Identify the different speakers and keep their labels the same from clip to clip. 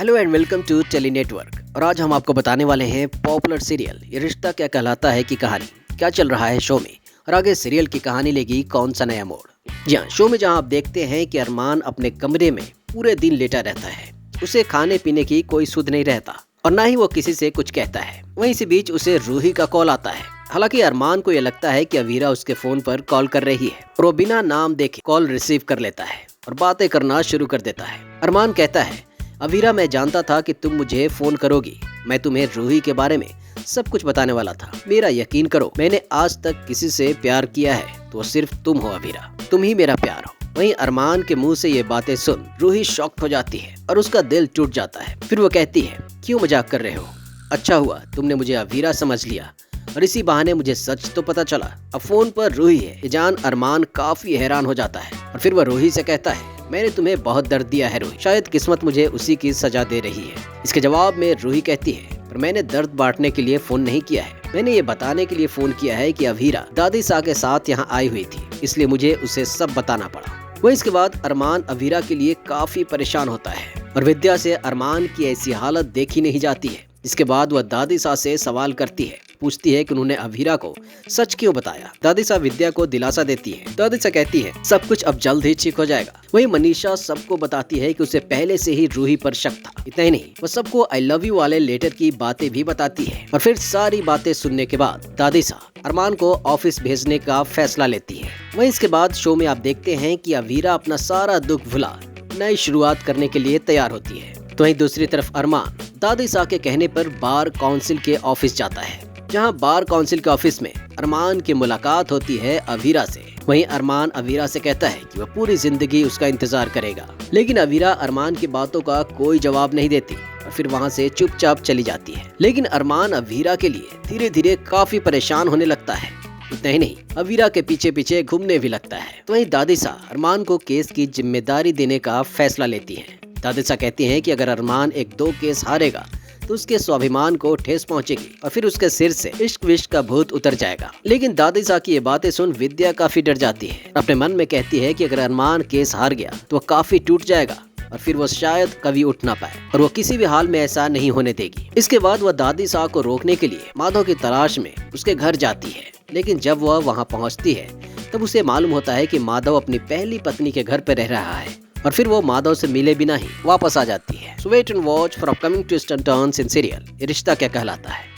Speaker 1: Hello and welcome to tele network. और आज हम आपको बताने वाले हैं पॉपुलर सीरियल ये रिश्ता क्या कहलाता है की कहानी। क्या चल रहा है शो में और आगे सीरियल की कहानी लेगी कौन सा नया मोड़। जी हाँ, शो में जहाँ आप देखते हैं कि अरमान अपने कमरे में पूरे दिन लेटा रहता है। उसे खाने पीने की कोई सुध नहीं रहता और ना ही वो किसी से कुछ कहता है। वहीं इसी बीच उसे रूही का कॉल आता है। हालांकि अरमान को यह लगता है कि अवीरा उसके फोन पर कॉल कर रही है और वो बिना नाम देखे कॉल रिसीव कर लेता है और बातें करना शुरू कर देता है। अरमान कहता है, अवीरा, मैं जानता था कि तुम मुझे फोन करोगी। मैं तुम्हें रूही के बारे में सब कुछ बताने वाला था। मेरा यकीन करो, मैंने आज तक किसी से प्यार किया है तो सिर्फ तुम हो अवीरा, तुम ही मेरा प्यार हो। वहीं अरमान के मुंह से ये बातें सुन रूही शॉक्ड हो जाती है और उसका दिल टूट जाता है। फिर वो कहती है, क्यों मजाक कर रहे हो? अच्छा हुआ तुमने मुझे अवीरा समझ लिया और इसी बहाने मुझे सच तो पता चला। अब फोन पर रूही है ये जान अरमान काफी हैरान हो जाता है और फिर वह रूही से कहता है, मैंने तुम्हें बहुत दर्द दिया है रूही, शायद किस्मत मुझे उसी की सजा दे रही है। इसके जवाब में रूही कहती है, पर मैंने दर्द बांटने के लिए फोन नहीं किया है, मैंने ये बताने के लिए फोन किया है कि अवीरा दादी सा के साथ यहाँ आई हुई थी, इसलिए मुझे उसे सब बताना पड़ा। वही इसके बाद अरमान अवीरा के लिए काफी परेशान होता है और विद्या से अरमान की ऐसी हालत देखी नहीं जाती है। इसके बाद वह दादी सा से सवाल करती है, पूछती है कि उन्होंने अवीरा को सच क्यों बताया। दादी सा विद्या को दिलासा देती है। दादी सा कहती है, सब कुछ अब जल्द ही ठीक हो जाएगा। वहीं मनीषा सबको बताती है कि उसे पहले से ही रूही पर शक था। इतना ही नहीं, वह सबको आई लव यू वाले लेटर की बातें भी बताती है। और फिर सारी बातें सुनने के बाद दादी सा अरमान को ऑफिस भेजने का फैसला लेती है। वहीं इसके बाद शो में आप देखते हैं कि अवीरा अपना सारा दुख भुला नई शुरुआत करने के लिए तैयार होती है। तो वहीं दूसरी तरफ अरमान दादी सा के कहने पर बार काउंसिल के ऑफिस जाता है, जहां बार काउंसिल के ऑफिस में अरमान की मुलाकात होती है अवीरा से। वहीं अरमान अवीरा से कहता है कि वह पूरी जिंदगी उसका इंतजार करेगा, लेकिन अवीरा अरमान की बातों का कोई जवाब नहीं देती और फिर वहां से चुपचाप चली जाती है। लेकिन अरमान अवीरा के लिए धीरे धीरे काफी परेशान होने लगता है। इतना ही नहीं, अवीरा के पीछे पीछे घूमने भी लगता है। तो वहीं दादी सा अरमान को केस की जिम्मेदारी देने का फैसला लेती है। दादी सा कहती हैं कि अगर अरमान 1-2 केस हारेगा तो उसके स्वाभिमान को ठेस पहुंचेगी और फिर उसके सिर से इश्क विश्क का भूत उतर जाएगा। लेकिन दादी सा की ये बातें सुन विद्या काफी डर जाती है। अपने मन में कहती है कि अगर अरमान केस हार गया तो वह काफी टूट जाएगा और फिर वो शायद कभी उठ ना पाए और वो किसी भी हाल में ऐसा नहीं होने देगी। इसके बाद वह दादी सा को रोकने के लिए माधव की तलाश में उसके घर जाती है। लेकिन जब वह वहाँ पहुँचती है तब उसे मालूम होता है कि माधव अपनी पहली पत्नी के घर पर रह रहा है और फिर वो माधव से मिले बिना ही वापस आ जाती है। So wait and watch for upcoming twist and turns in serial Yeh Rishta क्या कहलाता है।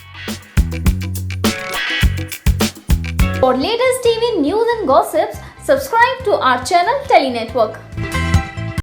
Speaker 2: For latest TV news and gossips, subscribe to our channel Tele Network.